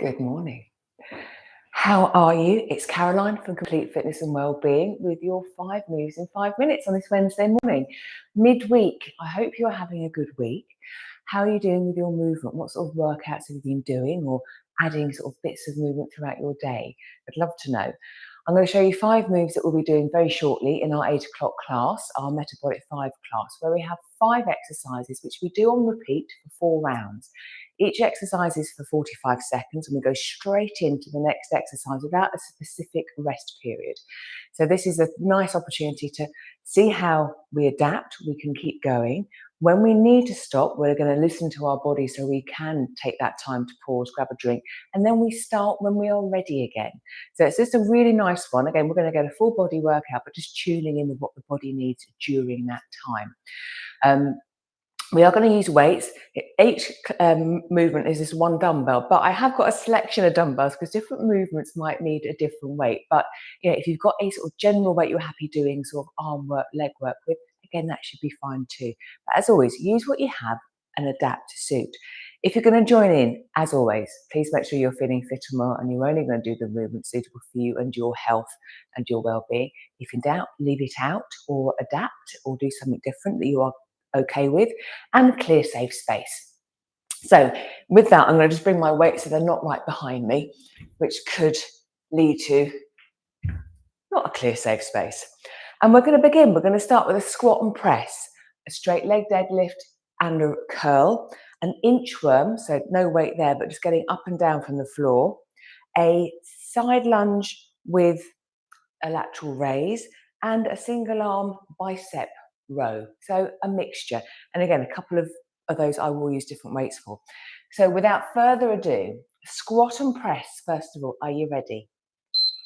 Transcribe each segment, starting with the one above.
Good morning. How are you? It's Caroline from Complete Fitness and Wellbeing with your 5 moves in 5 minutes on this Wednesday morning. Midweek. I hope you're having a good week. How are you doing with your movement? What sort of workouts have you been doing or adding sort of bits of movement throughout your day? I'd love to know. I'm going to show you 5 moves that we'll be doing very shortly in our 8 o'clock class, our Metabolic 5 class, where we have 5 exercises which we do on repeat for 4 rounds. Each exercise is for 45 seconds and we go straight into the next exercise without a specific rest period. So this is a nice opportunity to see how we adapt, we can keep going. When we need to stop, we're going to listen to our body so we can take that time to pause, grab a drink, and then we start when we are ready again. So it's just a really nice one. Again, we're going to get a full body workout, but just tuning in with what the body needs during that time. We are going to use weights. Each movement is this one dumbbell, but I have got a selection of dumbbells because different movements might need a different weight. But if you've got a sort of general weight you're happy doing sort of arm work, leg work with, again, that should be fine too. But as always, use what you have and adapt to suit. If you're going to join in, as always, please make sure you're feeling fit and well and you're only going to do the movement suitable for you and your health and your well-being. If in doubt, leave it out or adapt or do something different that you are okay with, and clear safe space. So with that, I'm going to just bring my weights so they're not right behind me, which could lead to not a clear safe space. And we're going to begin. We're going to start with a squat and press, a straight leg deadlift and a curl, an inchworm, so no weight there, but just getting up and down from the floor, a side lunge with a lateral raise, and a single arm bicep row. So a mixture. And again, a couple of those I will use different weights for. So without further ado, squat and press. First of all, are you ready?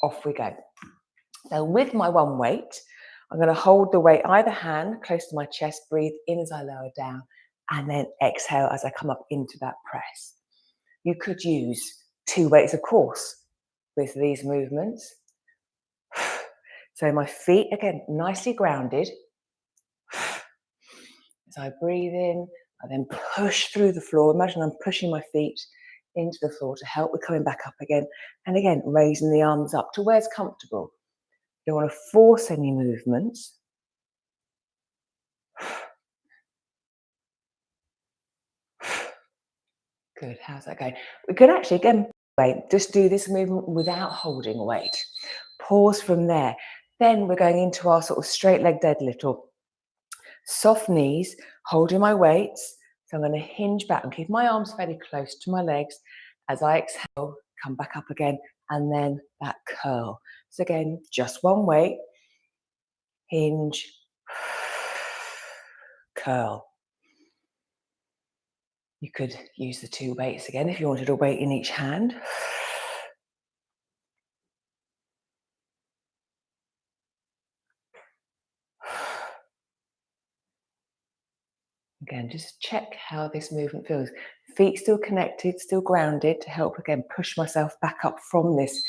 Off we go. So with my one weight, I'm going to hold the weight either hand close to my chest, breathe in as I lower down, and then exhale as I come up into that press. You could use 2 weights, of course, with these movements. So my feet, again, nicely grounded. As I breathe in, I then push through the floor. Imagine I'm pushing my feet into the floor to help with coming back up again. And again, raising the arms up to where it's comfortable. You don't want to force any movements. Good, how's that going? We could actually, again, just do this movement without holding weight. Pause from there. Then we're going into our sort of straight leg deadlift or soft knees, holding my weights. So I'm going to hinge back and keep my arms fairly close to my legs. As I exhale, come back up again, and then that curl. So again, just one weight, hinge, curl. You could use the 2 weights again if you wanted a weight in each hand. Again, just check how this movement feels. Feet still connected, still grounded to help, again, push myself back up from this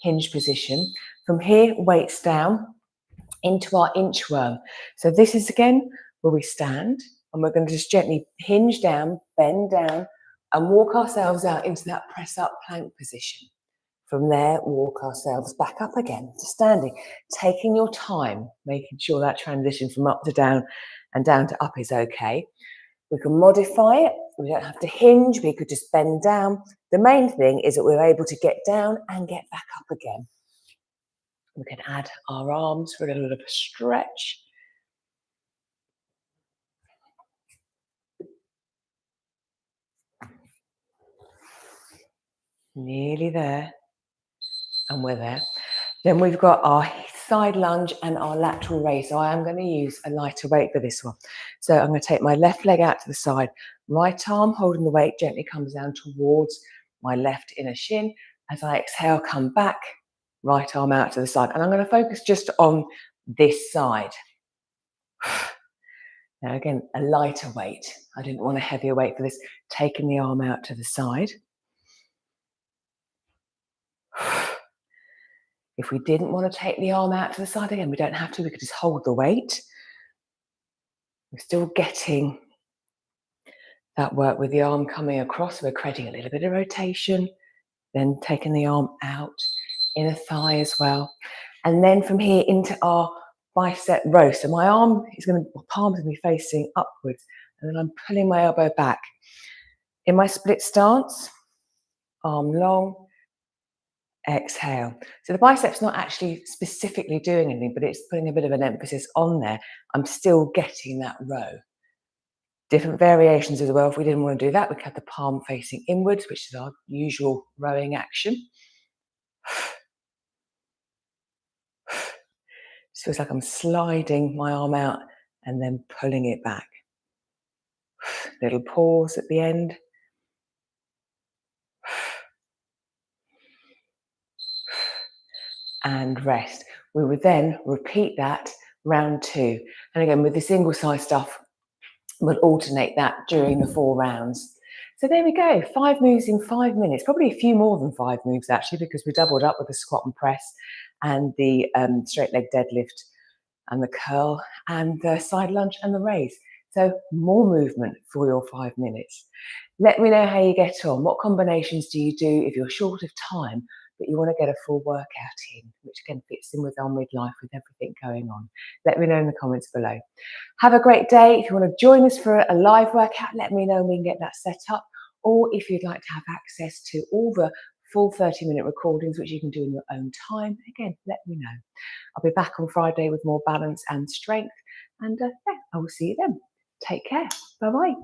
hinge position. From here, weights down into our inchworm. So this is, again, where we stand, and we're going to just gently hinge down, bend down, and walk ourselves out into that press-up plank position. From there, walk ourselves back up again to standing, taking your time, making sure that transition from up to down and down to up is okay. We can modify it. We don't have to hinge. We could just bend down. The main thing is that we're able to get down and get back up again. We can add our arms for a little bit of a stretch. Nearly there. And we're there. Then we've got our side lunge and our lateral raise. So I am going to use a lighter weight for this one. So I'm going to take my left leg out to the side, right arm holding the weight gently comes down towards my left inner shin. As I exhale, come back, right arm out to the side. And I'm going to focus just on this side. Now again, a lighter weight. I didn't want a heavier weight for this. Taking the arm out to the side. If we didn't want to take the arm out to the side again, we don't have to. We could just hold the weight. We're still getting that work with the arm coming across. We're creating a little bit of rotation. Then taking the arm out, inner thigh as well. And then from here into our bicep row. So my palms are going to be facing upwards, and then I'm pulling my elbow back. In my split stance, arm long, exhale. So the bicep's not actually specifically doing anything, but it's putting a bit of an emphasis on there. I'm still getting that row. Different variations as well. If we didn't want to do that, we could have the palm facing inwards, which is our usual rowing action. It feels like I'm sliding my arm out and then pulling it back. Little pause at the end. And rest. We would then repeat that round 2. And again, with the single side stuff, we'll alternate that during the 4 rounds. So there we go, 5 moves in 5 minutes. Probably a few more than 5 moves actually, because we doubled up with the squat and press and the straight leg deadlift and the curl and the side lunge and the raise. So more movement for your 5 minutes. Let me know how you get on. What combinations do you do if you're short of time, but you want to get a full workout in, which again fits in with our midlife with everything going on? Let me know in the comments below. Have a great day. If you want to join us for a live workout, let me know and we can get that set up. Or if you'd like to have access to all the full 30-minute recordings, which you can do in your own time, again, let me know. I'll be back on Friday with more balance and strength. And yeah, I will see you then. Take care. Bye-bye.